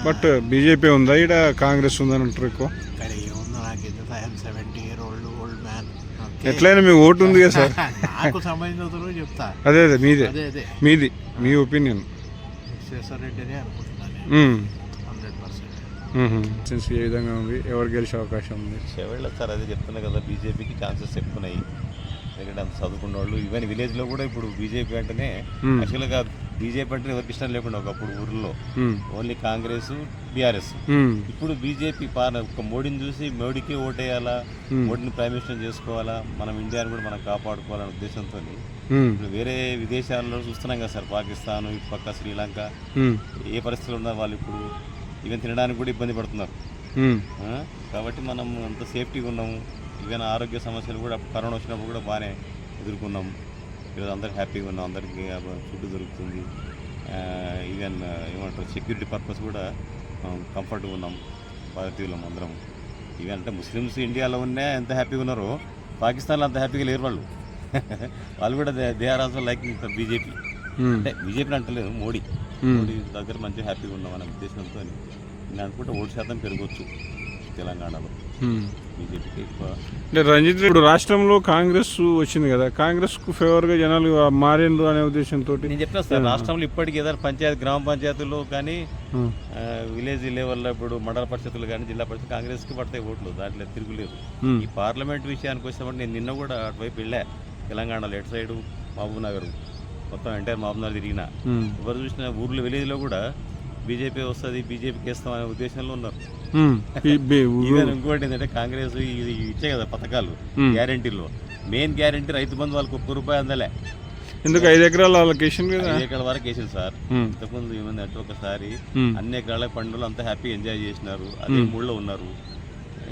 But BJP ఉందా ఇక్కడ కాంగ్రెస్ ఉందని అంటారు ఎక్కువ. ఎట్లయినా మీ ఓటు ఉంది కదా సార్. నాకు సంబంధించిన చెప్తా. అదే మీది మీ ఒపీనియన్. రెడ్డినే అనుకుంటున్నాను. 100%. ఏ విధంగా ఉంది, ఎవరు గెలిచే అవకాశం ఉంది? చెవెళ్ళ సార్ అదే చెప్తున్నా కదా, బీజేపీకి ఛాన్సెస్ ఎక్కువ ఉన్నాయి. ఎందుకంటే అంత చదువుకున్న వాళ్ళు ఈవెన్ విలేజ్లో కూడా ఇప్పుడు బీజేపీ అంటేనే యాక్చువల్గా బీజేపీ అంటే ఎవరికి ఇష్టం లేకుండా ఒకప్పుడు ఊర్లో ఓన్లీ కాంగ్రెస్ బీఆర్ఎస్. ఇప్పుడు బీజేపీ ఒక మోడీని చూసి మోడీకి ఓటేయాలా, మోడీని ప్రైమ్ మినిస్టర్ చేసుకోవాలా, మనం ఇండియాని కూడా మనం కాపాడుకోవాలనే ఉద్దేశంతో ఇప్పుడు వేరే విదేశాల్లో చూస్తున్నాం కదా సార్, పాకిస్తాన్, ఇటు పక్క శ్రీలంక, ఏ పరిస్థితులు ఉన్నారు వాళ్ళు ఇప్పుడు ఈవెన్ తినడానికి కూడా ఇబ్బంది పడుతున్నారు. కాబట్టి మనం అంత సేఫ్టీగా ఉన్నాము. ఈవెన్ ఆరోగ్య సమస్యలు కూడా కరోనా వచ్చినప్పుడు కూడా బాగానే ఎదుర్కొన్నాం. ఈరోజు అందరు హ్యాపీగా ఉన్నాం, అందరికీ ఫుడ్ దొరుకుతుంది. ఈవెన్ ఏమంటారు సెక్యూరిటీ పర్పస్ కూడా కంఫర్ట్గా ఉన్నాం భారతీయులం అందరం. ఈవెన్ అంటే ముస్లిమ్స్ ఇండియాలో ఉన్నా ఎంత హ్యాపీగా ఉన్నారో పాకిస్తాన్లో అంత హ్యాపీగా లేరు వాళ్ళు. వాళ్ళు కూడా they are also like BJP. అంటే బీజేపీ అంటలేదు, మోడీ దగ్గర మంచిగా హ్యాపీగా ఉన్నాం అనే ఉద్దేశంతో నేను అనుకుంటే ఓటు శాతం పెరగవచ్చు తెలంగాణలో బీజేపీకి ఎక్కువ. అంటే రంజిత్ ఇప్పుడు రాష్ట్రంలో కాంగ్రెస్ వచ్చింది కదా, కాంగ్రెస్ కు ఫేవర్ గా జనాలు మారిండ్రు అనే ఉద్దేశంతో నేను చెప్పిన సార్, రాష్ట్రంలో ఇప్పటికీ ఏదైనా పంచాయతీ గ్రామ పంచాయతీల్లో కానీ విలేజ్ లెవెల్లో ఇప్పుడు మండల పరిషత్తులు కానీ జిల్లా పరిషత్ కాంగ్రెస్ కి పడతాయి ఓట్లు, దాంట్లో తిరుగులేదు. ఈ పార్లమెంట్ విషయానికి వచ్చినప్పుడు నేను నిన్న కూడా అటువైపు వెళ్ళా, తెలంగాణలో ఎటు సైడు మహబూబ్ నగర్ మొత్తం ఎంటైర్ మహబూబ్ నగర్ తిరిగినా, ఎవరు చూసిన ఊర్లో విలేజ్లో కూడా బీజేపీ వస్తుంది, బీజేపీకి వేస్తాం అనే ఉద్దేశంలో ఉన్నారు. ఈవెన్ ఇంకోటి ఏంటంటే కాంగ్రెస్ ఇది ఇచ్చే కదా పథకాలు, గ్యారెంటీలో మెయిన్ గ్యారెంటీ రైతు బంధు వాళ్ళకి ₹1 అందలే. ఎందుకు 5 ఎకరాల 5 ఎకరాల వరకు వేసింది సార్. ఇంతకుముందు ఏమైంది అంటే ఒకసారి అన్ని ఎకరాల పండుగలు అంతా హ్యాపీ ఎంజాయ్ చేసినారు, అదే మూడ్లో ఉన్నారు.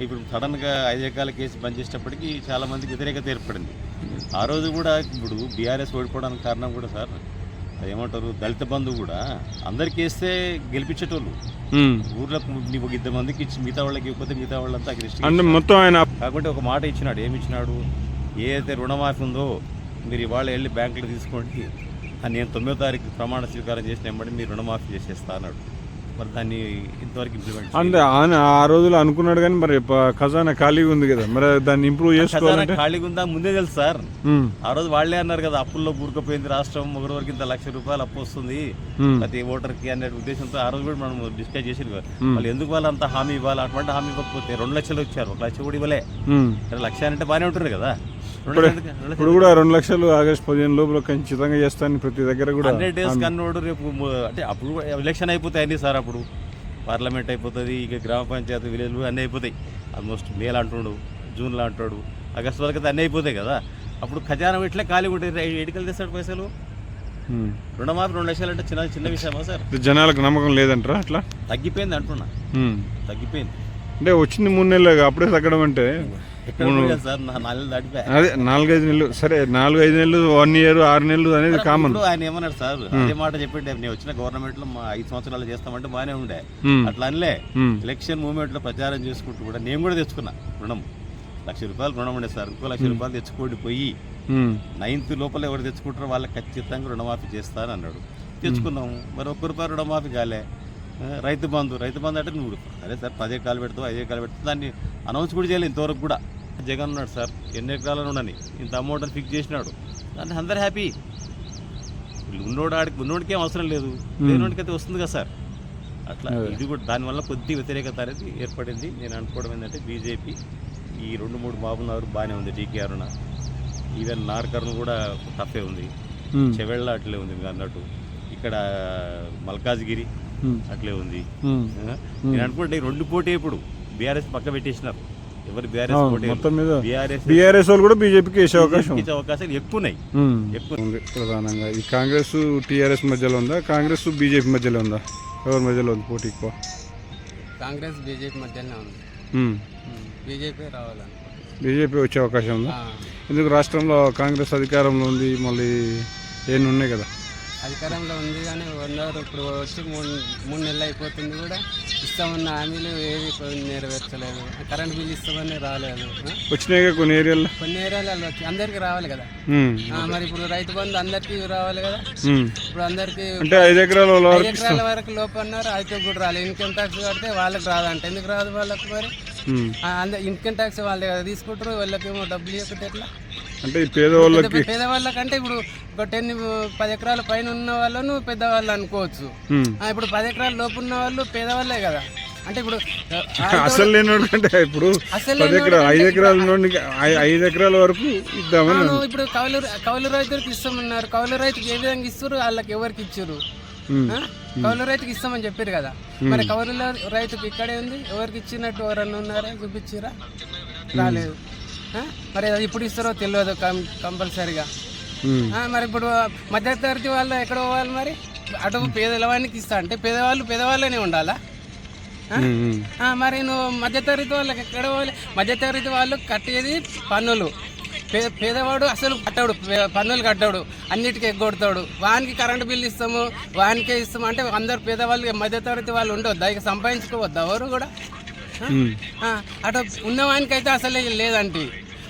ఇప్పుడు సడన్ గా 5 ఎకరాల కేసు బంద్ చేసేటప్పటికి చాలా మందికి వ్యతిరేకత ఏర్పడింది. ఆ రోజు కూడా ఇప్పుడు బీఆర్ఎస్ ఓడిపోవడానికి కారణం కూడా సార్ ఏమంటారు, దళిత బంధు కూడా అందరికి వేస్తే గెలిపించేటోళ్ళు, ఊర్లకు నీకు 2 మందికి ఇచ్చి మిగతా వాళ్ళకి ఇవ్వకపోతే మిగతా వాళ్ళంతా మొత్తం ఆయన కాకుంటే ఒక మాట ఇచ్చినాడు. ఏమి ఇచ్చినాడు, ఏదైతే రుణమాఫీ ఉందో మీరు ఇవాళ వెళ్ళి బ్యాంకులో తీసుకోండి, నేను 9వ తారీఖు ప్రమాణ స్వీకారం చేసిన వెంబడి మీరు రుణమాఫీ చేసేస్తా అన్నాడు. మరి దాన్ని ఇంతవరకు ఇంప్లిమెంట్ అంటే ఆ రోజులో అనుకున్నాడు కానీ మరి ఖజానా ఖాళీగా ఉంది కదా, మరి దాన్ని ఇంప్రూవ్ చేసుకోవాలంటే ఖాళీగా ఉందా ముందే తెలుసు సార్. ఆ రోజు వాళ్ళే అన్నారు కదా, అప్పుల్లో కూరుకుపోయింది రాష్ట్రం, ఒకరికి ఇంత ₹1,00,000 అప్పు వస్తుంది ప్రతి ఓటర్కి అనే ఉద్దేశంతో ఆ రోజు కూడా మనం డిస్కస్ చేసి వాళ్ళు ఎందుకు వాళ్ళు అంత హామీ ఇవ్వాలి, అటువంటి హామీ ఇవ్వకపోతే 2 లక్షలు వచ్చారు, 1 లక్ష కూడా ఇవ్వలే. 2 లక్షలు అంటే బాగానే ఉంటుంది కదా. ఇప్పుడు కూడా 2 లక్షలు ఆగస్టు 15 లోపల ఖచ్చితంగా చేస్తాను ప్రతి దగ్గర కూడా. 100 డేస్ కన్నోడు రేపు అంటే అప్పుడు ఎలక్షన్ అయిపోతాయి సార్, అప్పుడు పార్లమెంట్ అయిపోతుంది, ఇక గ్రామ పంచాయతీ విలేజ్లు అన్నీ అయిపోతాయి. ఆల్మోస్ట్ మేలో అంటున్నాడు, జూన్లో అంటాడు, ఆగస్టు వరకు అయితే అన్నీ అయిపోతాయి కదా. అప్పుడు ఖజానా ఇట్లే ఖాళీ ఉంటాయి, ఎడికలు తెస్తాడు పైసలు. రుణమాఫీ 2 లక్షలు అంటే చిన్న విషయమా సార్? జనాలకు నమ్మకం లేదంటారా? అట్లా తగ్గిపోయింది అంటున్నా, తగ్గిపోయింది. అంటే వచ్చింది 3 నెలలు అప్పుడే తగ్గడం అంటే సార్ 4 నెలలు దాటిపోయి అదే 4-5 నెలలు, సరే 4-5 నెలలు, 1 year 6 నెలలు అనేది కామన్. ఆయన ఏమన్నాడు సార్, అదే మాట చెప్పండి, నేను వచ్చిన గవర్నమెంట్ లో 5 సంవత్సరాలు చేస్తామంటే బాగానే ఉండే, అట్లా అనిలే ఎలక్షన్ మూవ్మెంట్ లో ప్రచారం చేసుకుంటూ కూడా నేను కూడా తెచ్చుకున్నా రుణం. ₹1,00,000 రుణం ఉండే సార్, ఇంకో ₹1,00,000 తెచ్చుకోండి పోయి 9th లోపల ఎవరు తెచ్చుకుంటారో వాళ్ళకి ఖచ్చితంగా రుణమాఫీ చేస్తాను అన్నాడు. తెచ్చుకున్నాము, మరి ₹1 రుణమాఫీ కాలే. రైతు బంధు అంటే నువ్వు అదే సార్ 10 ఎకరాలు పెడతావు, 5 ఎకరాలు పెడతావు, దాన్ని అనౌన్స్ కూడా చేయలేదు ఇంతవరకు కూడా. జగన్ ఉన్నాడు సార్, ఎన్ని ఎకరాలను ఉండని ఇంత అమౌంట్ అని ఫిక్స్ చేసినాడు, దాన్ని అందరు హ్యాపీ. ఉన్నోడికి ఏం అవసరం లేదు, లేనోడికి అయితే వస్తుంది కదా సార్. అట్లా ఇది కూడా దానివల్ల కొద్ది వ్యతిరేకత అనేది ఏర్పడింది. నేను అనుకోవడం ఏంటంటే బీజేపీ ఈ 2-3 బాబున్నారు బాగానే ఉంది, టీకే అరుణ, ఈవెన్ నార్కర్ను కూడా టఫే ఉంది, చెవెళ్ళ అట్లే ఉంది మీరు అన్నట్టు, ఇక్కడ మల్కాజ్గిరి అట్లే ఉంది. నేను అనుకుంటే 2 పోటీ ఇప్పుడు బీఆర్ఎస్ పక్క పెట్టేసినారు. ఎవరు బీఆర్ఎస్ వాళ్ళు కూడా బీజేపీకి వేసే అవకాశాలు ఎక్కువ ఉన్నాయి. ప్రధానంగా ఈ కాంగ్రెస్ టీఆర్ఎస్ మధ్యలో ఉందా, కాంగ్రెస్ బీజేపీ మధ్యలో ఉందా, ఎవరి మధ్యలో ఉంది పోటీ ఎక్కువ? కాంగ్రెస్ బీజేపీ మధ్యలో ఉంది, బీజేపీ రావాలని. బీజేపీ వచ్చే అవకాశం ఉందా? ఎందుకు? రాష్ట్రంలో కాంగ్రెస్ అధికారంలో ఉంది, మళ్ళీ ఏమి ఉన్నాయి కదా. అధికారంలో ఉంది కానీ ఇప్పుడు వచ్చి 3 నెలలు అయిపోతుంది కూడా ఇస్తామన్న హామీలు ఏవి నెరవేర్చలేదు. కరెంట్ బిల్ ఇస్తామని రాలేదు. వచ్చినాయిగా కొన్ని ఏరియాల్లో. కొన్ని ఏరియాలలో వచ్చి అందరికీ రావాలి కదా. మరి ఇప్పుడు రైతు బంధు అందరికీ రావాలి కదా. ఇప్పుడు అందరికీ అంటే 5 ఎకరాల 5 ఎకరాల వరకు లోపు అన్నారు. అయితే కూడా రాలేదు. ఇన్కమ్ ట్యాక్స్ కడితే వాళ్ళకి రాదంట. ఎందుకు రాదు వాళ్ళకి? మరి ఇన్కమ్ ట్యాక్స్ వాళ్ళే కదా తీసుకుంటారు. వాళ్ళకేమో డబ్బులు ఇవ్వకుంటే ఎట్లా? అంటే పేదవాళ్ళకంటే ఇప్పుడు ఒక 10 ఎకరాల పైన ఉన్న వాళ్ళను పెద్దవాళ్ళు అనుకోవచ్చు. ఇప్పుడు 10 ఎకరాల లోపు ఉన్న వాళ్ళు పేదవాళ్ళే కదా. అంటే ఇప్పుడు అసలు లేనోడు కంటే ఇప్పుడు 5 ఎకరాల నుండి 5 ఎకరాల వరకు ఇద్దామని. ఇప్పుడు కౌలు రైతులకు ఇస్తామన్నారు. కౌలు రైతుకి ఏ విధంగా ఇస్తారు? వాళ్ళకి ఎవరికి ఇచ్చారు? కౌలు రైతుకి ఇస్తామని చెప్పారు కదా. మరి కౌలు రైతుకి ఇక్కడే ఉంది. ఎవరికి ఇచ్చినట్టు ఎవరన్నా ఉన్నారా? చూపించారా? రాలేదు. మరి అది ఇప్పుడు ఇస్తారో తెలియదు కంపల్సరీగా. మరి ఇప్పుడు మధ్యతరగతి వాళ్ళు ఎక్కడ పోవాలి? మరి అటు పేదవానికి ఇస్తా అంటే పేదవాళ్ళనే ఉండాలా? మరి నువ్వు మధ్యతరగతి వాళ్ళకి ఎక్కడ పోవాలి? మధ్యతరగతి వాళ్ళు కట్టేది పన్నులు. పేదవాడు అసలు కట్టాడు, పన్నులు కట్టాడు, అన్నిటికీ ఎగ్గొడతాడు. వానికి కరెంటు బిల్లు ఇస్తాము, వానికే ఇస్తాము అంటే అందరు పేదవాళ్ళు మధ్యతరగతి వాళ్ళు ఉండవద్దా? ఇక సంపాదించుకోవద్దా ఎవరు కూడా? అటు ఉన్నవానికైతే అసలు లేదంటే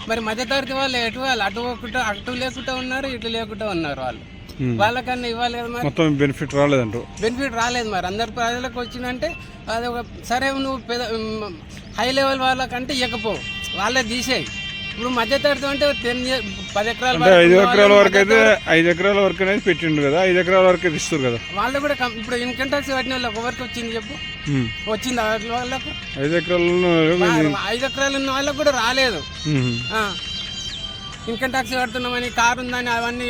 మరి మధ్యతరగతి వాళ్ళు అటు లేకుండా ఉన్నారు, ఇటు లేకుండా ఉన్నారు. వాళ్ళకన్నా ఇవ్వాలి కదా. మరి మొత్తం బెనిఫిట్ రాలేదంట. బెనిఫిట్ రాలేదు. మరి అందరు ప్రజలకు వచ్చిందంటే అది ఒక సరే. నువ్వు హై లెవెల్ వాళ్ళకంటే ఇవ్వకపో, వాళ్ళే తీసేయి. ఇప్పుడు మధ్యతరగతి అంటే 10 ఎకరాల 5 ఎకరాల వరకు అయితే 5 ఎకరాల వరకు అనేది పెట్టిండు కదా. 5 ఎకరాల వరకు అయితే ఇస్తారు కదా. వాళ్ళు కూడా ఇప్పుడు ఇన్కమ్ ట్యాక్స్ కట్టిన వాళ్ళకి ఎవరికి వచ్చింది చెప్పు? వచ్చింది వాళ్ళకు. 5 ఎకరాలు ఉన్న వాళ్ళకు కూడా రాలేదు. ఇన్కమ్ ట్యాక్స్ కడుతున్నామని, కారు ఉందని అవన్నీ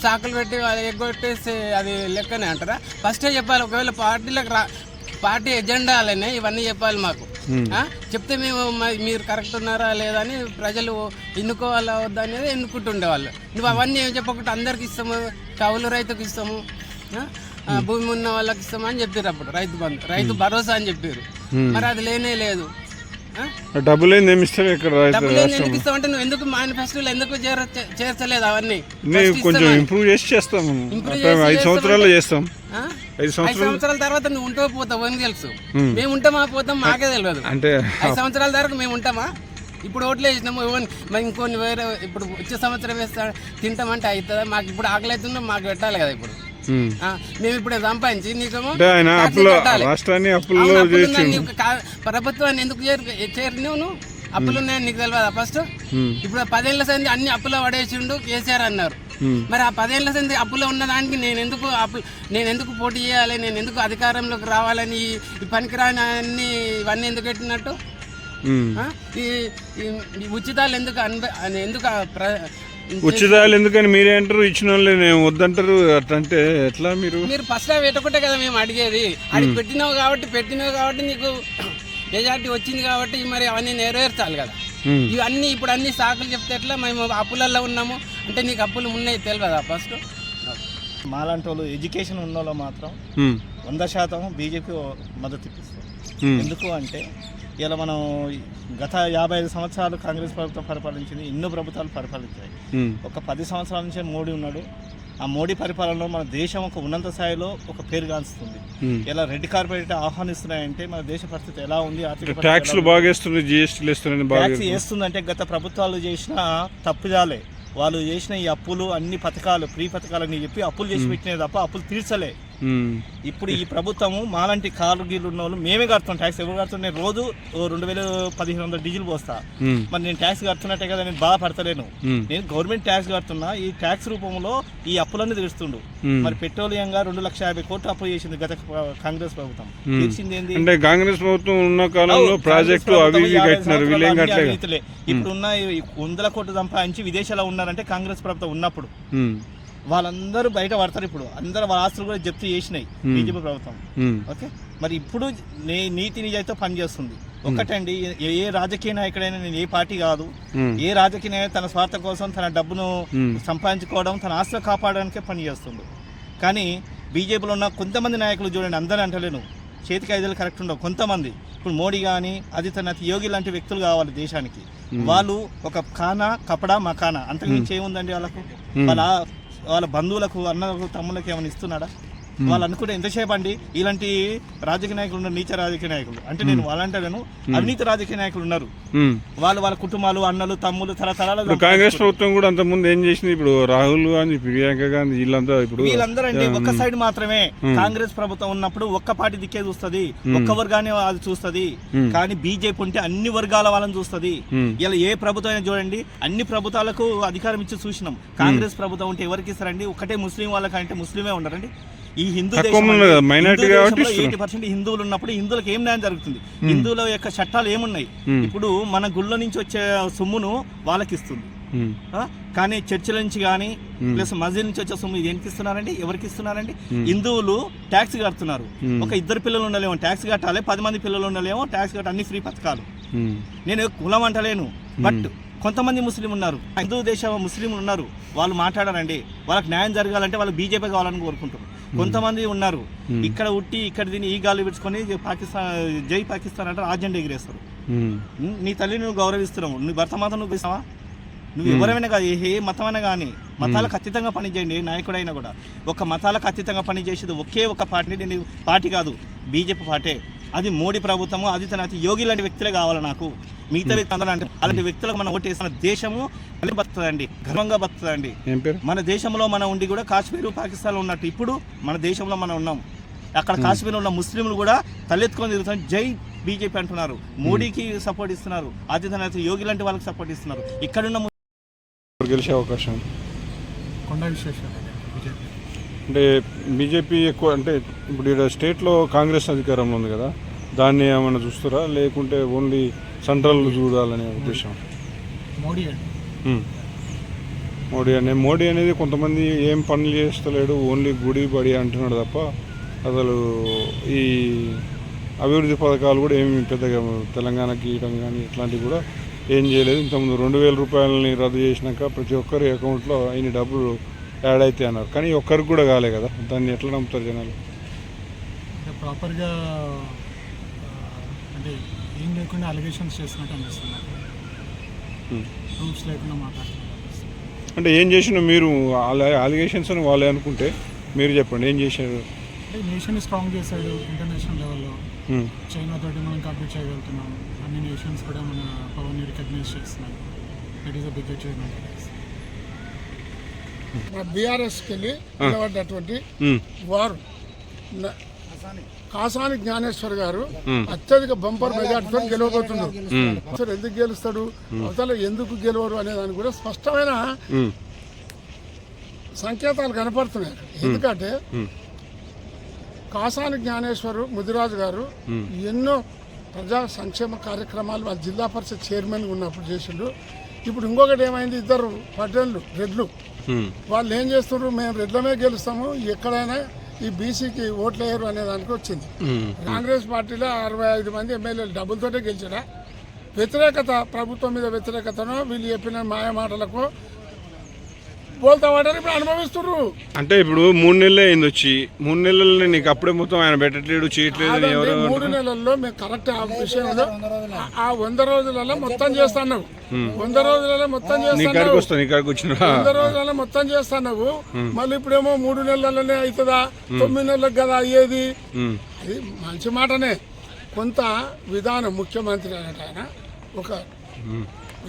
సాకులు పెట్టి ఎగ్గొట్టేసి అది లెక్కనే అంటారా? ఫస్టే చెప్పాలి. ఒకవేళ పార్టీ ఎజెండాలనే ఇవన్నీ చెప్పాలి మాకు. చెప్తే మేము మీరు కరెక్ట్ ఉన్నారా లేదా అని ప్రజలు ఎన్నుకోవాలా వద్దా అనేది ఎన్నుకుంటుండేవాళ్ళు. నువ్వు అవన్నీ ఏం చెప్పకుండా అందరికి ఇస్తాము, కౌలు రైతుకు ఇస్తాము, భూమి ఉన్న వాళ్ళకి ఇస్తాము అని చెప్పారు. అప్పుడు రైతు భరోసా అని చెప్పారు. మరి అది లేనే లేదు. డబ్బులు ఎందుకు ఇస్తామంటే నువ్వు ఎందుకు మేనిఫెస్టోలో ఎందుకు చేర్చలేదు? అవన్నీ కొంచెం ఇంప్రూవ్ చేసి చేస్తాము. 5 సంవత్సరాలు చేస్తాం. 5 సంవత్సరాల తర్వాత నువ్వు ఉంటూ పోతావు అని తెలుసు. మేము ఉంటామా పోతాం మాకే తెలియదు. అంటే 5 సంవత్సరాల తర్వాత మేము ఉంటామా? ఇప్పుడు ఓట్లు వేసినాము. మరి ఇంకొన్ని వేరే ఇప్పుడు వచ్చే సంవత్సరం వేస్తా తింటామంటే అవుతుందా? మాకు ఇప్పుడు ఆకలి అవుతుందో మాకు పెట్టాలి కదా. ఇప్పుడు మేము ఇప్పుడు సంపాదించి నీకేమో ప్రభుత్వాన్ని ఎందుకు చేరినావు? నువ్వు అప్పులు ఉన్నాయని నీకు తెలియదా? ఫస్ట్ ఇప్పుడు 10 ఏళ్ల సంది అన్ని అప్పులో పడేసిండు కేసీఆర్ అన్నారు. మరి ఆ 10 ఏళ్ల సంది అప్పులో ఉన్న దానికి నేను ఎందుకు పోటీ చేయాలి? నేను ఎందుకు అధికారంలోకి రావాలని ఈ పనికిరాని అన్ని ఇవన్నీ ఎందుకు పెట్టినట్టు? ఈ ఉచితాలు ఎందుకు ఉచితాలు ఎందుకని మీరే అంటారు? ఇచ్చిన వాళ్ళు వద్దంటారు. అట్లంటే ఎట్లా? మీరు ఫస్ట్ పెట్టుకుంటే కదా మేము అడిగేది. అడిగి పెట్టినావు కాబట్టి నీకు మెజార్టీ వచ్చింది కాబట్టి మరి అవన్నీ నెరవేర్చాలి కదా. ఇవన్నీ ఇప్పుడు అన్ని సాకులు చెప్తే ఎట్లా? మేము అప్పులలో ఉన్నాము అంటే నీకు అప్పులు ఉన్నాయి తెలియదా? ఫస్ట్ మాలాంటి వాళ్ళు ఎడ్యుకేషన్ ఉన్న వాళ్ళు మాత్రం 100% బీజేపీ మద్దతు ఇప్పిస్తారు. ఎందుకు అంటే ఇలా మనం గత 55 సంవత్సరాలు కాంగ్రెస్ ప్రభుత్వం పరిపాలించింది. ఎన్నో ప్రభుత్వాలు పరిపాలించాయి. ఒక 10 సంవత్సరాల నుంచే మోడీ ఉన్నాడు. ఆ మోడీ పరిపాలనలో మన దేశం ఒక ఉన్నత స్థాయిలో ఒక పేరుగాంచుతుంది. ఇలా రెడ్ కార్పెట్ ఆహ్వానిస్తున్నాయంటే మన దేశ పరిస్థితి ఎలా ఉంది? ట్యాక్స్లు బాగా వేస్తుంది, జిఎస్టీలు వేస్తుంది. ట్యాక్స్ వేస్తుందంటే గత ప్రభుత్వాలు చేసిన తప్పిదాలే. వాళ్ళు చేసిన ఈ అప్పులు అన్ని పథకాలు ఫ్రీ పథకాలని చెప్పి అప్పులు చేసి పెట్టినవి తప్ప అప్పులు తీర్చలే. ఇప్పుడు ఈ ప్రభుత్వము మాలాంటి కారు గీళ్ళు ఉన్న వాళ్ళు మేమే కడుతున్నాం ట్యాక్స్. ఎవరు కడుతున్నాం? నేను రోజు 2100-1500 డీజిల్ పోస్తా. మరి నేను ట్యాక్స్ కడుతున్నట్టే కదా, నేను బాధపడతలేను. నేను గవర్నమెంట్ ట్యాక్స్ కడుతున్నా. ఈ ట్యాక్స్ రూపంలో ఈ అప్పులన్నీ తీరుస్తుండు. మరి పెట్రోలియంగా 2,50,000 కోట్లు అప్పు చేసింది గత కాంగ్రెస్ ప్రభుత్వం. తీర్చింది ఏంది? అంటే కాంగ్రెస్ ప్రభుత్వం ఉన్న కాలంలో ప్రాజెక్టు ఇప్పుడున్న 100 కోట్లు సంపాదించి విదేశాల్లో ఉన్నారంటే కాంగ్రెస్ ప్రభుత్వం ఉన్నప్పుడు వాళ్ళందరూ బయట పడతారు. ఇప్పుడు అందరూ వాళ్ళ ఆస్తులు కూడా జప్తు చేసినాయి బీజేపీ ప్రభుత్వం. ఓకే, మరి ఇప్పుడు నీతి నిజాయితీతో పనిచేస్తుంది. ఒకటండి, ఏ రాజకీయ నాయకుడైనా, నేను ఏ పార్టీ కాదు, ఏ రాజకీయ నాయకుడు తన స్వార్థ కోసం తన డబ్బును సంపాదించుకోవడం, తన ఆస్తులు కాపాడడానికే పనిచేస్తుంది. కానీ బీజేపీలో ఉన్న కొంతమంది నాయకులు చూడండి, అందరూ అంటలేను, చేతికి 5 ఏళ్ళు కరెక్ట్ ఉండవు. కొంతమంది ఇప్పుడు మోడీ కానీ ఆదిత్యనాథ్ యోగి లాంటి వ్యక్తులు కావాలి దేశానికి. వాళ్ళు ఒక ఖానా కపడా మకానా, అంతకు మించి ఏముందండి వాళ్ళకు? వాళ్ళ బంధువులకు, అన్నలకు, తమ్ములకు ఏమైనా ఇస్తున్నాడా? వాళ్ళు అనుకుంటే ఎంతసేపు అండి ఇలాంటి రాజకీయ నాయకులు ఉన్నారు, నీచ రాజకీయ నాయకులు అంటే నేను వాళ్ళంటాను అవినీతి రాజకీయ నాయకులు ఉన్నారు. వాళ్ళ కుటుంబాలు, అన్నలు, తమ్ములు తరతరాలు. కాంగ్రెస్ ప్రభుత్వం కూడా అంత ముందు ఏం చేసింది? ఇప్పుడు రాహుల్ గాంధీ, ప్రియాంక గాంధీ వీళ్ళందరూ అండి ఒక్క సైడ్ మాత్రమే. కాంగ్రెస్ ప్రభుత్వం ఉన్నప్పుడు ఒక్క పార్టీ దిక్కే చూస్తుంది, ఒక్క వర్గాన్ని అది చూస్తుంది. కానీ బీజేపీ ఉంటే అన్ని వర్గాల వాళ్ళని చూస్తుంది. ఇలా ఏ ప్రభుత్వం అయినా చూడండి, అన్ని ప్రభుత్వాలకు అధికారం ఇచ్చి చూసినాం. కాంగ్రెస్ ప్రభుత్వం ఉంటే ఎవరికి ఇస్తారండి? ఒకటే ముస్లిం వాళ్ళకంటే ముస్లిమే ఉండరండి. ఈ హిందూ దేశంలో 80% హిందువులు ఉన్నప్పుడు హిందువులకు ఏం న్యాయం జరుగుతుంది? హిందువుల యొక్క చట్టాలు ఏమున్నాయి? ఇప్పుడు మన గుళ్ళ నుంచి వచ్చే సొమ్మును వాళ్ళకి ఇస్తుంది. కానీ చర్చిల నుంచి కానీ ప్లస్ మస్జిద్ నుంచి వచ్చే సొమ్ము దేనికి ఇస్తున్నారండి? ఎవరికి ఇస్తున్నారండి? హిందువులు ట్యాక్స్ కడుతున్నారు. ఒక 2 పిల్లలు ఉండలేమో ట్యాక్స్ కట్టాలి, 10 మంది పిల్లలు ఉండలేమో ట్యాక్స్ కట్టాలి. అన్ని ఫ్రీ పథకాలు. నేను కులం అంటలేను, బట్ కొంతమంది ముస్లిం ఉన్నారు, హిందూ దేశ ముస్లింలు ఉన్నారు, వాళ్ళు మాట్లాడారండి. వాళ్ళకి న్యాయం జరగాలంటే వాళ్ళు బీజేపీ కావాలని కోరుకుంటారు. కొంతమంది ఉన్నారు ఇక్కడ ఉట్టి ఇక్కడ తిని ఈ గాలి పెట్టుకొని పాకిస్తాన్ జై పాకిస్తాన్ అంటే రాజ్యం ఎగిరేస్తారు. నీ తల్లిని నువ్వు గౌరవిస్తున్నావు, నీ భర్త మాత్రం నువ్వు ఇస్తావా? నువ్వు ఎవరైనా కాదు, ఏ మతమైనా కానీ మతాలకు అతీతంగా పనిచేయండి. నాయకుడైనా కూడా ఒక మతాలకు అతీతంగా పనిచేసేది ఒకే ఒక పార్టీ. నేను పార్టీ కాదు, బీజేపీ పార్టీ. అది మోడీ ప్రభుత్వము, ఆదిత్యనాథ్, యోగి లాంటి వ్యక్తులే కావాలి నాకు. మిగతా వ్యక్తులు అంటే అలాంటి వ్యక్తులకు మనం ఓటేసిన దేశము బతుకుతుందండి, గర్వంగా బతుకుతుందండి. మన దేశంలో మనం ఉండి కూడా కాశ్మీర్, పాకిస్తాన్లో ఉన్నట్టు ఇప్పుడు మన దేశంలో మనం ఉన్నాం. అక్కడ కాశ్మీర్లో ఉన్న ముస్లింలు కూడా తలెత్తుకొని తిరుగుతారు, జై బీజేపీ అంటున్నారు, మోడీకి సపోర్ట్ ఇస్తున్నారు, ఆదిత్యనాథ్, యోగి లాంటి వాళ్ళకి సపోర్ట్ ఇస్తున్నారు. ఇక్కడున్న గెలిచే అవకాశం కొండా విశ్వేశ్వర అంటే బీజేపీ ఎక్కువ. అంటే ఇప్పుడు ఇక్కడ స్టేట్లో కాంగ్రెస్ అధికారంలో ఉంది కదా, దాన్ని ఏమైనా చూస్తారా లేకుంటే ఓన్లీ సెంట్రల్ చూడాలనే ఉద్దేశం? మోడీ అనేది కొంతమంది ఏం పనులు చేస్తలేడు, ఓన్లీ గుడి బడి అంటున్నాడు తప్ప అసలు ఈ అభివృద్ధి పథకాలు కూడా ఏమి పెద్దగా తెలంగాణకి ఇవ్వడం కానీ ఇట్లాంటివి కూడా ఏం చేయలేదు. ఇంతకుముందు 2000 రూపాయలని రద్దు చేసినాక ప్రతి ఒక్కరి అకౌంట్లో ఇన్ని డబ్బులు యాడ్ అయితే అన్నారు, కానీ ఒక్కరికి కూడా కాలే కదా. దాన్ని ఎట్లా నమ్ముతారు జనాలు? ప్రాపర్గా అంటే ఏం లేకుండా అలిగేషన్స్ చేసినట్టు అనిపిస్తుంది, ప్రూఫ్స్ లేకుండా మాట్లాడుతున్నారు. అంటే ఏం చేసినా మీరు అలిగేషన్స్ అని వాళ్ళే అనుకుంటే మీరు చెప్పండి, ఏం చేశారు? అంటే నేషన్ స్ట్రాంగ్ చేశాడు ఇంటర్నేషనల్ లెవెల్లో. చైనా తోటి మనం కంప్లీట్ చేయగలుగుతున్నాం, అన్ని నేషన్స్ కూడా మన పవర్ని రికగ్నైజ్ చేస్తున్నాయి. That is a big achievement. బీఆర్ఎస్కి వెళ్ళి నిలబడ్డటువంటి వారు కాసాని జ్ఞానేశ్వర్ గారు అత్యధిక బంపర్ మెజార్టీతో గెలవబోతున్నారు. అసలు ఎందుకు గెలుస్తాడు, అవతల ఎందుకు గెలవరు అనే దానికి కూడా స్పష్టమైన సంకేతాలు కనపడుతున్నాయి. ఎందుకంటే కాసాని జ్ఞానేశ్వరు ముదిరాజు గారు ఎన్నో ప్రజా సంక్షేమ కార్యక్రమాలు వాళ్ళ జిల్లా పరిషత్ చైర్మన్ ఉన్నప్పుడు చేసిండు. ఇప్పుడు ఇంకొకటి ఏమైంది, 2 పటేళ్ళు రెడ్లు వాళ్ళు ఏం చేస్తున్నారు, మేము రెడ్లమే గెలుస్తాము, ఎక్కడైనా ఈ బీసీకి ఓట్లు వేయరు అనే దానికి వచ్చింది. కాంగ్రెస్ పార్టీలో 65 మంది ఎమ్మెల్యేలు డబ్బులతోటే గెలిచారా? వ్యతిరేకత, ప్రభుత్వం మీద వ్యతిరేకతను వీళ్ళు చెప్పిన మాయ మాటలకు బోల్తా వాడని ఇప్పుడు అనుభవిస్తున్నారు. అంటే ఇప్పుడు 3 నెలలే అయింది వచ్చి, 3 నెలల్లో నీకు అప్పుడే మొత్తం ఆయన పెట్టట్లేడు, చేయట్లేదు. 3 నెలల్లో మేము కరెక్ట్ ఆ విషయంలో ఆ 100 రోజులలో మొత్తం చేస్తున్నావు, 100 రోజులలో మొత్తం చేస్తున్నావు, 100 రోజులలో మొత్తం చేస్తున్నావు. మళ్ళీ ఇప్పుడేమో 3 నెలలలోనే అవుతుందా, 9 నెలలకు కదా అయ్యేది. అది మంచి మాటనే. కొంత విధానం ముఖ్యమంత్రి అనేట ఆయన ఒక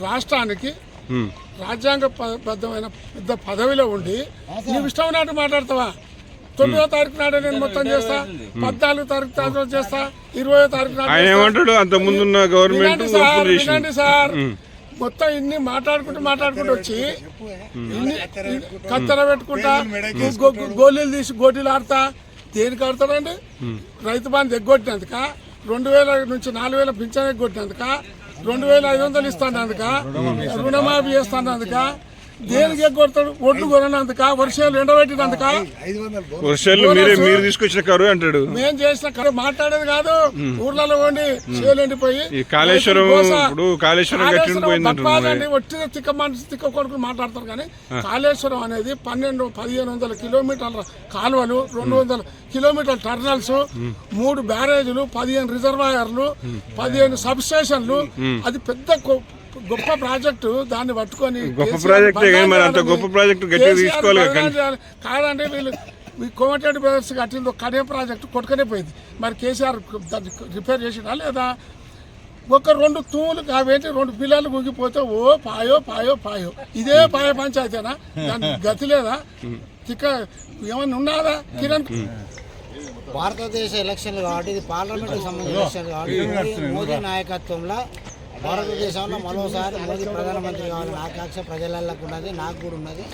రాష్ట్రానికి రాజ్యాంగబద్ధమైన పెద్ద పదవిలో ఉండి నీవు ఇష్టం నాటి మాట్లాడతావా? 9వ తారీఖు నాడే నేను మొత్తం చేస్తా, 14వ తారీఖు చేస్తా, 20వ తారీఖు నాడు వినండి సార్, మొత్తం ఇన్ని మాట్లాడుకుంటూ వచ్చి ఇన్ని కత్తెర పెట్టుకుంటా గోళీలు తీసి గోటీలు ఆడతా దేనికి ఆడతాడండి? రైతు బంధు ఎగ్గొట్టినందుక, 2000 నుంచి 4000 పింఛన్ ఎగ్గొట్టినందుక, 2500 ఇస్తానందుక, రుణమాఫీ చేస్తానందుక, దేనికి ఎగ్గొడతాడు? ఒడ్లు కొనందుక, వర్షాలు ఎండబెట్టినందుక, మీరు తీసుకొచ్చిన కరువు అంటాడు. మేము చేసిన కరువు మాట్లాడేది కాదు. ఊర్లలో పోండి, చేలు ఎండిపోయి కాళేశ్వరం వచ్చిన తిక్క మనిషి తిక్క కొడుకులు మాట్లాడతారు. కానీ కాళేశ్వరం అనేది 1500 కిలోమీటర్ల కాలువలు, 200 కిలోమీటర్ల టర్నల్స్, 3 బ్యారేజీలు, 15 రిజర్వాయర్లు, 15 సబ్ స్టేషన్లు, అది పెద్ద గొప్ప ప్రాజెక్టు. దాన్ని పట్టుకొని గొప్ప ప్రాజెక్ట్ కాదండి, వీళ్ళు ఈ కోమటిరెడ్డి బ్రదర్స్ కట్టింది ఒక కడియం ప్రాజెక్టు కొట్టుకునే పోయింది. మరి కేసీఆర్ దాన్ని రిపేర్ చేసినా లేదా? ఒక 2 తూములు అవేంటి 2 పిల్లలు ముగిపోతే ఓ పాయో పాయో పాయో, ఇదే పాయ పంచాయతీనా? దానికి గతి లేదా? తిక్క ఏమన్నా ఉన్నదా కిరణ్? భారతదేశ ఎలక్షన్లు కాబట్టి ఇది పార్లమెంట్కి సంబంధించిన ఎలక్షన్ కాబట్టి మోదీ నాయకత్వంలో భారతదేశంలో మరోసారి మోదీ ప్రధానమంత్రి కావాలని ఆకాంక్ష ప్రజలకు ఉన్నది, నాకు కూడా ఉన్నది.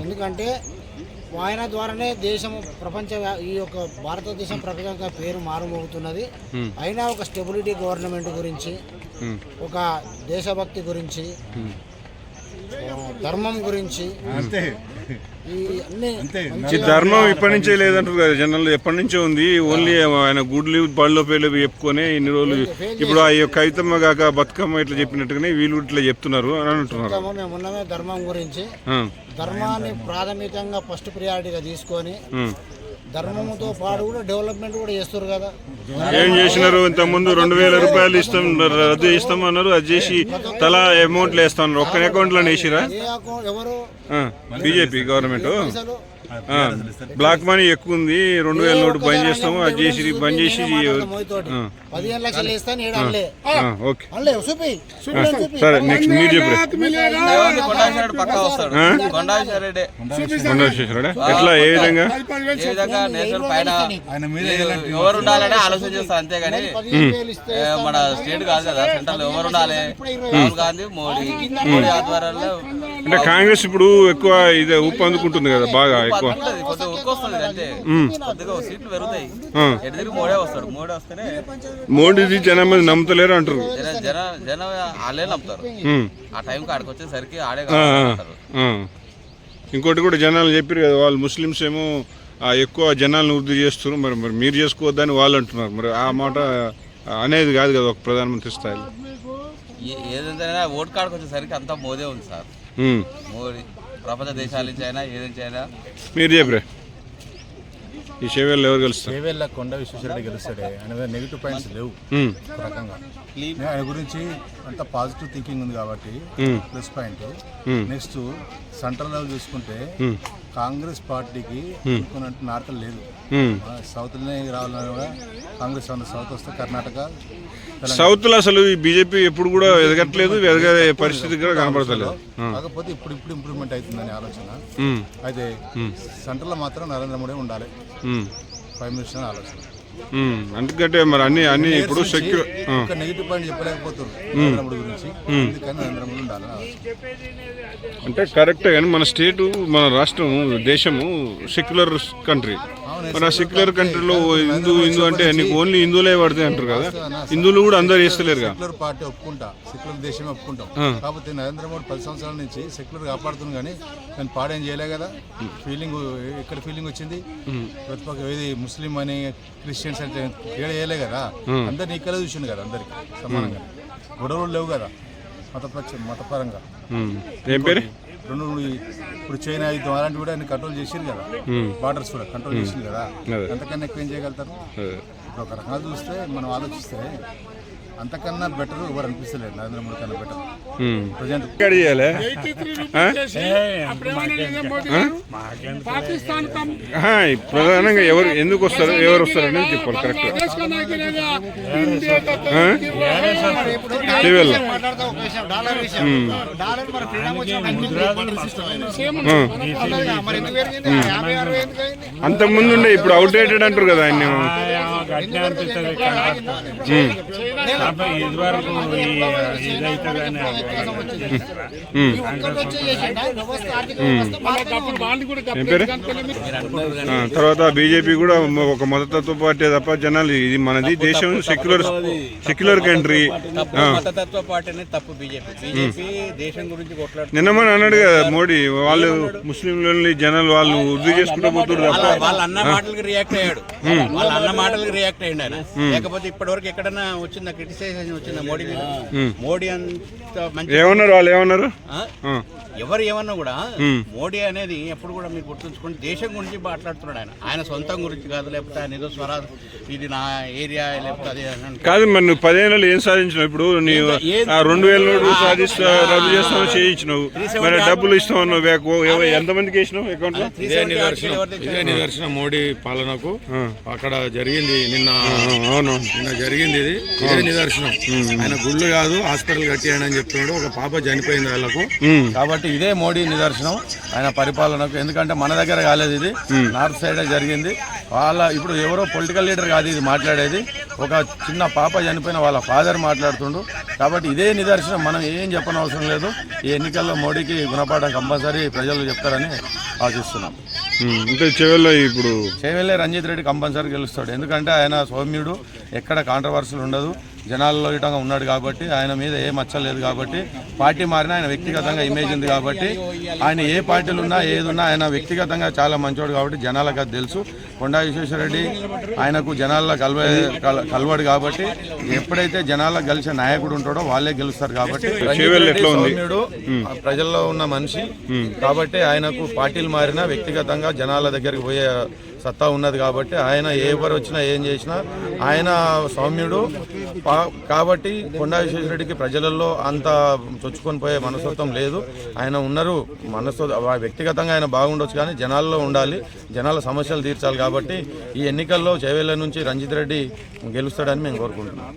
ఎందుకంటే ఆయన ద్వారానే దేశం ఈ యొక్క భారతదేశం ప్రపంచంగా పేరు మారుమోగుతున్నది. అయినా ఒక స్టెబిలిటీ గవర్నమెంట్ గురించి, ఒక దేశభక్తి గురించి, ధర్మం గురించి, ఈ ధర్మం ఇప్పటి నుంచే లేదంటారు కదా జనాలు, ఎప్పటి నుంచో ఉంది. ఓన్లీ ఆయన గుడ్లు బళ్ళలో పేర్లు చెప్పుకొని ఇన్ని రోజులు, ఇప్పుడు ఆ కవితమ్మ కాక బతుకమ్మ ఇట్లా చెప్పినట్టుగానే వీళ్ళు ఇట్లా చెప్తున్నారు అని అంటున్నారు. మేము ఉన్నమే ధర్మం గురించి, ధర్మాన్ని ప్రాథమికంగా ఫస్ట్ ప్రియారిటీగా తీసుకొని ధర్మంతో పాటు కూడా డెవలప్మెంట్ కూడా చేస్తారు కదా. ఏం చేసినారు? ఇంత ముందు 2,000 రూపాయలు ఇస్తాం రద్దు ఇస్తామన్నారు, అది చేసి తలా అమౌంట్లు వేస్తామన్నారు. ఒక్క అకౌంట్ లో వేసిరా? ఎవరు బీజేపీ గవర్నమెంట్ బ్లాక్ మనీ ఎక్కువ ఉంది, 2,000 నోటు బంద్ చేస్తాము, అది చేసి బంద్ చేసి 15 లక్షలు ఇస్తాను. ఓకే సరే, నెక్స్ట్ మీరు చెప్పారు. ఎట్లా ఏ విధంగా ఎవరు ఉండాలని ఆలోచన చేస్తారు అంతేగాని మన స్టేట్ కాదు కదా, సెంట్రల్ ఎవరు ఉండాలి? రాహుల్ గాంధీ, మోడీ ఆధ్వర్యంలో. అంటే కాంగ్రెస్ ఇప్పుడు ఎక్కువ ఇది ఊపందుకుంటుంది కదా బాగా ఎక్కువ. కొద్దిగా ఉరికొస్తుంది అంటే కొద్దిగా సీట్లు పెరుగుతాయి. ఎటు మోడీ వస్తాడు, మోడీ వస్తేనే మోడీది జనం మంది నమ్ముతలేరు అంటారు. జనం వాళ్ళే నమ్ముతారు. ఆ టైంకి ఆడికి వచ్చేసరికి ఆడే. ఇంకోటి కూడా జనాలు చెప్పారు కదా, వాళ్ళు ముస్లిమ్స్ ఏమో ఎక్కువ జనాలను వృద్ధి చేస్తున్నారు, మరి మరి మీరు చేసుకోవద్దని వాళ్ళు అంటున్నారు. మరి ఆ మాట అనేది కాదు కదా ఒక ప్రధానమంత్రి స్థాయిలో. ఏదైనా ఓటు కార్డుకు వచ్చేసరికి అంతా మోదే ఉంది సార్. మోడీ ప్రపంచ దేశాల నుంచి అయినా ఏది నుంచి అయినా. మీరు చెప్పరే ఈ చేవేళ్ళు ఎవరు గెలుస్తారు? చేవేళ్ళ కొండ విశ్వేశ్వరరెడ్డి గెలుస్తాడే. ఆయన మీద నెగిటివ్ పాయింట్స్ లేవు ఒక రకంగా. ఆయన గురించి అంత పాజిటివ్ థింకింగ్ ఉంది కాబట్టి plus point. Next central level చూసుకుంటే కాంగ్రెస్ పార్టీకి అనుకున్నట్టు నాటకం లేదు. సౌత్లోనే రావాలని కూడా కాంగ్రెస్ సౌత్ వస్తే కర్ణాటక, సౌత్ లో అసలు ఈ బీజేపీ ఎప్పుడు కూడా ఎదగట్లేదు, ఎదగే పరిస్థితి కూడా కనబడతలేదు. కాకపోతే ఇప్పుడు ఇంప్రూవ్మెంట్ అవుతుందని ఆలోచన. అయితే సెంట్రల్ లో మాత్రం నరేంద్ర మోడీ ఉండాలి ప్రైమ్ మినిస్టర్ ఆలోచన. ఎందుకంటే మరి అన్ని ఇప్పుడు సెక్యూర్ నెగిటివ్ పాయింట్ చెప్పలేకపోతారు నరేంద్ర మోడీ గురించి, అందుకని నరేంద్ర మోడీ ఉండాలని ఆలోచన. అంటే కరెక్టే, కానీ మన స్టేటు, మన రాష్ట్రం, దేశము సెక్యులర్ కంట్రీ. మన సెక్యులర్ కంట్రీలో హిందూ అంటే నీకు ఓన్లీ హిందువులే పడతాయి అంటారు కదా, హిందువులు కూడా అందరు చేస్తలేరు కదా. సెక్యులర్ పార్టీ ఒప్పుకుంటా, సెక్యులర్ దేశమే ఒప్పుకుంటాం. కాకపోతే నరేంద్ర మోడీ 10 సంవత్సరాల నుంచి సెక్యులర్ కాపాడుతుంది, కానీ నేను పాడేం చేయలే కదా. ఫీలింగ్ ఎక్కడ ఫీలింగ్ వచ్చింది? ప్రతిపక్ష ఏది ముస్లిం అని క్రిస్టియన్స్ అంటే ఏడ చేయలే కదా. అందరిని ఈక్వల్గా చూసిండు కదా, అందరికి సమానంగా. గొడవలు లేవు కదా మతపరంగా. ఏం పేరు ఇప్పుడు చైనా యుద్ధం అలాంటివి కూడా అన్ని కంట్రోల్ చేసిరు కదా, బార్డర్స్ కూడా కంట్రోల్ చేసింది కదా. అంతకన్నా ఎక్కువ ఏం చేయగలుగుతారు? ఇప్పుడు ఒక రకంగా చూస్తే మనం ఆలోచిస్తే అంతకన్నా బెటర్ ఎవరు అనిపిస్తలేదు నరేంద్ర మోడీ కన్నా బెటర్ ప్రజెంట్. ప్రధానంగా ఎవరు ఎందుకు వస్తారు, ఎవరు వస్తారు అనేది చెప్పాలి కరెక్ట్. అంతకుముందు ఉండే ఇప్పుడు అవుట్డేటెడ్ అంటారు కదా ఆయన. తర్వాత బీజేపీ కూడా ఒక మతతత్వ పార్టీ తప్ప జనాలు ఇది మనది దేశం సెక్యులర్ కంట్రీ. నిన్న మన అన్నాడు కదా మోడీ, వాళ్ళు ముస్లింలని జనాలు వాళ్ళు వృద్ధి చేసుకుంటూ పోతున్నారు తప్ప. వాళ్ళ అన్న మాటలకు రియాక్ట్ అయ్యాడు, వాళ్ళ అన్న మాటలకు రియాక్ట్ అయ్యాడు ఆయన. లేకపోతే ఇప్పటి వరకు ఎక్కడన్నా వచ్చిందా క్రిటిసైజేషన్ వచ్చిందా మోడీ మీద? మోడీ అంత మంచి ఏమన్నారు వాళ్ళు? ఏమన్నారు? ఎవరు ఏమన్నా కూడా మోడీ అనేది ఎప్పుడు కూడా మీరు గుర్తుంచుకోండి దేశం గురించి మాట్లాడుతున్నాడు. ఆయన సొంతం గురించి కాదు, లేకపోతే ఆయన ఏదో స్వరాజ్ ఇది నా ఏరియా లేకపోతే అదే కాదు. మరి నువ్వు 10 ఏళ్ళు ఏం సాధించినావు? ఇప్పుడు నీవు 2000 నోటు సాధిస్తా రద్దు చేస్తావు చేయించినావు, మరి డబ్బులు ఇస్తావు, ఎంతమందికి వేసినావు అకౌంట్ లో? ఇదే నిదర్శనం మోడీ పాలనకు. అక్కడ జరిగింది నిన్న జరిగింది ఇదే నిదర్శనం. ఆయన గుళ్ళు కాదు హాస్పిటల్ కట్టియాడని చెప్తున్నాడు. ఒక పాప చనిపోయింది వాళ్ళకు. కాబట్టి ఇదే మోడీ నిదర్శనం ఆయన పరిపాలనకు. ఎందుకంటే మన దగ్గర కాలేదు, ఇది నార్త్ సైడ్ జరిగింది. ఇప్పుడు ఎవరో పొలిటికల్ లీడర్ కాదు ఇది మాట్లాడేది, ఒక చిన్న పాప చనిపోయిన వాళ్ళ ఫాదర్ మాట్లాడుతుండు. కాబట్టి ఇదే నిదర్శనం. మనం ఏం చెప్పనవసరం లేదు. ఈ ఎన్నికల్లో మోడీకి గుణపాఠం కంపల్సరీ ప్రజలు చెప్తారని ఆశిస్తున్నాం. ఇప్పుడు చేవెళ్ళే రంజిత్ రెడ్డి కంపల్సరీ గెలుస్తాడు. ఎందుకంటే ఆయన సౌమ్యుడు, ఎక్కడ కాంట్రవర్సీలు ఉండదు, జనాల్లో ఇటంగా ఉన్నాడు కాబట్టి, ఆయన మీద ఏ మచ్చలేదు కాబట్టి, పార్టీ మారినా ఆయన వ్యక్తిగతంగా ఇమేజ్ ఉంది కాబట్టి, ఆయన ఏ పార్టీలు ఉన్నా ఏదున్నా ఆయన వ్యక్తిగతంగా చాలా మంచోడు కాబట్టి జనాలకు అది తెలుసు. కొండా విశ్వేశ్వరరెడ్డి ఆయనకు జనాల్లో కలవడు కాబట్టి, ఎప్పుడైతే జనాలకు కలిసే నాయకుడు ఉంటాడో వాళ్ళే గెలుస్తారు కాబట్టి, సౌమ్యుడు ప్రజల్లో ఉన్న మనిషి కాబట్టి ఆయనకు పార్టీలు మారినా వ్యక్తిగతంగా జనాల దగ్గరికి పోయే సత్తా ఉన్నది కాబట్టి, ఆయన ఎవరు వచ్చినా ఏం చేసినా ఆయన సౌమ్యుడు కాబట్టి కొండా విశ్వేశ్వరరెడ్డికి ప్రజలలో అంత చొచ్చుకొని పోయే మనస్తత్వం లేదు. ఆయన ఉన్నారు వ్యక్తిగతంగా ఆయన బాగుండొచ్చు కానీ జనాల్లో ఉండాలి, జనాల సమస్యలు తీర్చాలి కాబట్టి ఈ ఎన్నికల్లో చేవెళ్ళ నుంచి రంజిత్ రెడ్డి గెలుస్తాడని మేము కోరుకుంటున్నాం.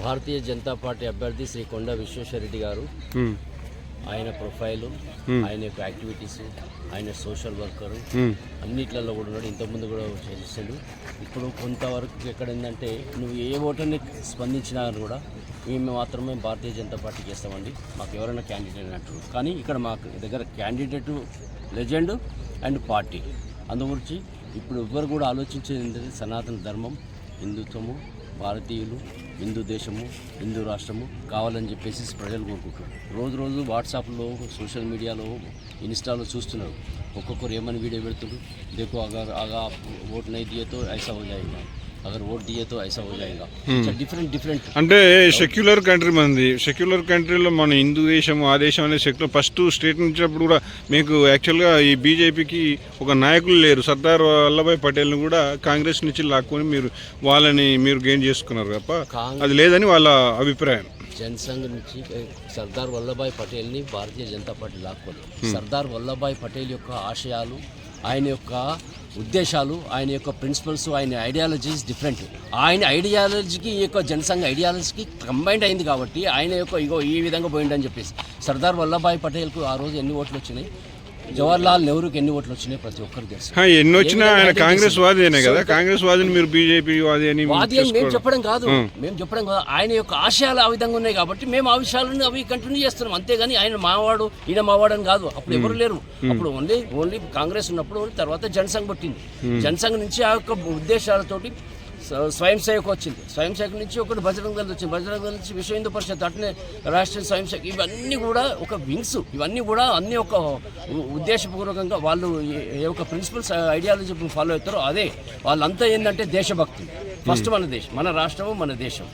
భారతీయ జనతా పార్టీ అభ్యర్థి శ్రీ కొండా విశ్వేశ్వరరెడ్డి గారు, ఆయన ప్రొఫైలు, ఆయన యొక్క యాక్టివిటీస్, ఆయన సోషల్ వర్కరు అన్నిట్లలో కూడా ఉన్నాడు. ఇంతకుముందు కూడా చేసాడు. ఇప్పుడు కొంతవరకు ఎక్కడ ఏంటంటే నువ్వు ఏ ఓటర్ని స్పందించినా కూడా మేము మాత్రమే భారతీయ జనతా పార్టీకి వేస్తామండి, మాకు ఎవరైనా క్యాండిడేట్ అంటారు. కానీ ఇక్కడ మాకు దగ్గర క్యాండిడేట్ లెజెండ్ అండ్ పార్టీ. అందుగురించి ఇప్పుడు ఎవ్వరు కూడా ఆలోచించేది ఏంటంటే సనాతన ధర్మం, హిందుత్వము, భారతీయులు, హిందూ దేశము, హిందూ రాష్ట్రము కావాలని చెప్పేసి ప్రజలు కోరుకుంటారు. రోజు వాట్సాప్లో, సోషల్ మీడియాలో, ఇన్స్టాలో చూస్తున్నారు. ఒక్కొక్కరు ఏమని వీడియో పెడుతున్నారు, देखो अगर वोट नहीं दिए तो ऐसा हो जाएगा, अगर वोट दिए तो ऐसा हो जाएगा. డిఫరెంట్ అంటే సెక్యులర్ కంట్రీ మనది. సెక్యులర్ కంట్రీలో మన హిందూ దేశం ఆ దేశం అనే సెక్యులర్ ఫస్ట్ స్టేట్ నుంచినప్పుడు కూడా మీకు యాక్చువల్గా ఈ బీజేపీకి ఒక నాయకులు లేరు. సర్దార్ వల్లభాయ్ పటేల్ని కూడా కాంగ్రెస్ నుంచి లాక్కొని వాళ్ళని మీరు గెయిన్ చేసుకున్నారు తప్ప అది లేదని వాళ్ళ అభిప్రాయం. జనసంఘ్ నుంచి సర్దార్ వల్లభాయ్ పటేల్ని భారతీయ జనతా పార్టీ లాక్కోలేదు. సర్దార్ వల్లభాయ్ పటేల్ యొక్క ఆశయాలు, ఆయన యొక్క ఉద్దేశాలు, ఆయన యొక్క ప్రిన్సిపల్స్, ఆయన ఐడియాలజీస్ డిఫరెంట్. ఆయన ఐడియాలజీకి ఈ యొక్క జనసంఘ ఐడియాలజీకి కంబైండ్ అయింది కాబట్టి ఆయన యొక్క ఈ విధంగా పోయిండని చెప్పేసి. సర్దార్ వల్లభాయ్ పటేల్కు ఆ రోజు ఎన్ని ఓట్లు వచ్చినాయి, జవహర్లాల్ నెహ్రూకి ఎన్ని ఓట్లు వచ్చినాయి ప్రతి ఒక్కరు తెలుసు. ఎన్ని వచ్చినా ఆయన కాంగ్రెస్ వాదేనే కదా. కాంగ్రెస్ వాదిని మీరు బీజేపీ వాది అని మేము చెప్పడం కాదు, ఆయన యొక్క ఆశయాలు ఆ విధంగా ఉన్నాయి కాబట్టి మేము ఆ విషయాలను అవి కంటిన్యూ చేస్తున్నాం. అంతేగాని ఆయన మావాడు ఈయన మావాడు అని కాదు. అప్పుడు ఎవరు లేరు. అప్పుడు ఓన్లీ కాంగ్రెస్ ఉన్నప్పుడు, తర్వాత జనసంఘ్ పుట్టింది. జనసంఘ్ నుంచి ఆ యొక్క ఉద్దేశాలతోటి స్వయం సేవకు వచ్చింది. స్వయం సేవకు నుంచి ఒకటి బజరంగ దళ్ వచ్చింది. బజరంగ దళ్ నుంచి విశ్వ హిందూ పరిషత్, అట్నే రాష్ట్రీయ స్వయం సేవక్, ఇవన్నీ కూడా ఒక వింగ్స్. ఇవన్నీ కూడా అన్ని ఒక ఉద్దేశపూర్వకంగా వాళ్ళు ఏ ఒక ప్రిన్సిపల్స్ ఐడియాలజీ ఫాలో అవుతారో అదే. వాళ్ళంతా ఏంటంటే దేశభక్తి. ఫస్ట్ మన దేశం, మన రాష్ట్రము, మన దేశం,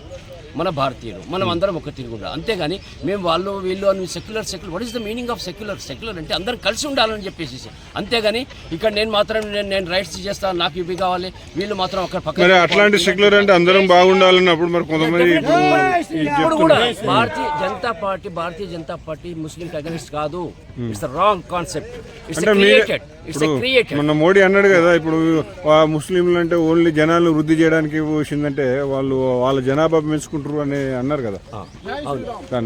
మన భారతీయులు, మనం అందరం ఒక తిరుగుండా. అంతేగాని మేము వాళ్ళు వీళ్ళు అని secular what is the meaning of secular అంటే అందరం కలిసి ఉండాలని చెప్పేసి. అంతేగాని ఇక్కడ నేను మాత్రం నేను రైట్స్ చేస్తాను, నాకు ఇవి కావాలి, వీళ్ళు మాత్రం అక్కడ పక్కన అట్లాంటి సెక్యులర్ అంటే అందరం బాగుండాలన్నప్పుడు మరి కొంతమంది ఇప్పుడు కూడా Bharatiya Janata party Muslim against కాదు. It's wrong concept. మొన్న మోడీ అన్నాడు కదా, ఇప్పుడు ముస్లింలు అంటే ఓన్లీ జనాలు వృద్ధి చేయడానికి వచ్చిందంటే వాళ్ళు వాళ్ళ జనాభా పెంచుకుంటారు అని అన్నారు కదా.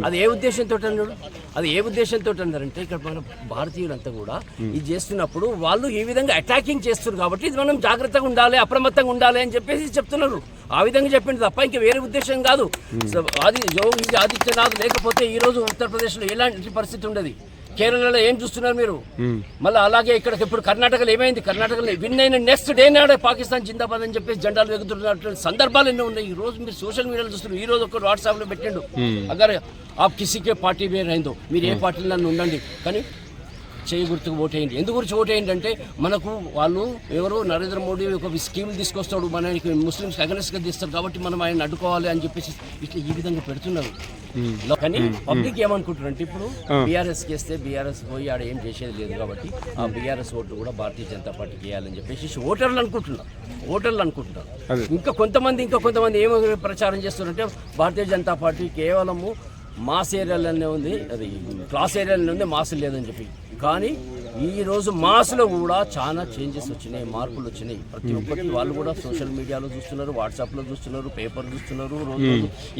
అది ఏ ఉద్దేశంతో అన్నారంటే ఇక్కడ మన భారతీయులంతా కూడా ఇది చేస్తున్నప్పుడు వాళ్ళు ఈ విధంగా అటాకింగ్ చేస్తున్నారు కాబట్టి ఇది మనం జాగ్రత్తగా ఉండాలి, అప్రమత్తంగా ఉండాలి అని చెప్పేసి చెప్తున్నారు. ఆ విధంగా చెప్పింది తప్ప ఇంకా వేరే ఉద్దేశం కాదు. యోగి ఆదిత్యనాథ్ లేకపోతే ఈ రోజు ఉత్తరప్రదేశ్లో ఎలాంటి పరిస్థితి ఉండదు. కేరళలో ఏం చూస్తున్నారు మీరు? మళ్ళీ అలాగే ఇక్కడ ఇప్పుడు కర్ణాటకలో ఏమైంది? కర్ణాటకలో విన్ అయిన నెక్స్ట్ డే నాడే పాకిస్తాన్ జిందాబాద్ అని చెప్పేసి జెండాలు ఎగుతున్నటువంటి సందర్భాలు ఎన్నో ఉన్నాయి. ఈ రోజు మీరు సోషల్ మీడియాలో చూస్తున్నారు. ఈ రోజు ఒక వాట్సాప్ లో పెట్టిండు, అగర్ ఆప్ కిసీకే పార్టీ వేర్ అయిందో మీరు ఏ పార్టీలో నన్ను ఉండండి, కానీ చేయి గుర్తుకు ఓటేయండి. ఎందుకు గురించి ఓటేయండి అంటే మనకు వాళ్ళు ఎవరు నరేంద్ర మోడీ ఒక స్కీములు తీసుకొస్తాడు, మనకి ముస్లిమ్స్ అగనెస్ట్గా తీస్తారు కాబట్టి మనం ఆయన అడ్డుకోవాలి అని చెప్పేసి ఇట్లా ఈ విధంగా పెడుతున్నారు. కానీ పబ్లిక్ ఏమనుకుంటారు అంటే ఇప్పుడు బీఆర్ఎస్ చేస్తే బీఆర్ఎస్ పోయి ఆడ ఏం చేసేది లేదు కాబట్టి ఆ బీఆర్ఎస్ ఓట్లు కూడా భారతీయ జనతా పార్టీకి వేయాలని చెప్పేసి ఓటర్లు అనుకుంటున్నారు. ఇంకా కొంతమంది ఏమో ప్రచారం చేస్తున్నారంటే భారతీయ జనతా పార్టీ కేవలము మాస్ ఏరియాలోనే ఉంది, అది క్లాస్ ఏరియాలోనే ఉంది, మాస్ లేదని చెప్పి. కానీ ఈరోజు మాస్లో కూడా చాలా చేంజెస్ వచ్చినాయి, మార్పులు వచ్చినాయి. ప్రతి ఒక్కటి వాళ్ళు కూడా సోషల్ మీడియాలో చూస్తున్నారు, వాట్సాప్లో చూస్తున్నారు, పేపర్ చూస్తున్నారు, రోజు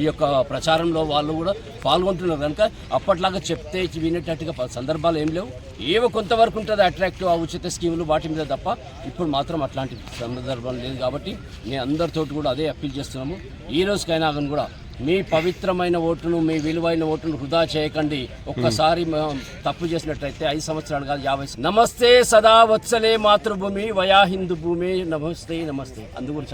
ఈ యొక్క ప్రచారంలో వాళ్ళు కూడా పాల్గొంటున్నారు. కనుక అప్పట్లాగా చెప్తే వినేటట్టుగా సందర్భాలు ఏం లేవు. ఏవో కొంతవరకు ఉంటుంది అట్రాక్టివ్ ఆ ఉచిత స్కీములు వాటి మీద తప్ప ఇప్పుడు మాత్రం అట్లాంటి సందర్భం లేదు. కాబట్టి నేను అందరితోటి కూడా అదే అప్పీల్ చేస్తున్నాము. ఈ రోజుకైనా కూడా మీ పవిత్రమైన ఓటును, మీ విలువైన ఓటును వృధా చేయకండి. ఒక్కసారి తప్పు చేసినట్లయితే 5 సంవత్సరాలు కాదు 50. నమస్తే సదా వత్సలే మాతృభూమి వయా హిందూ భూమి నమస్తే అందుగురించి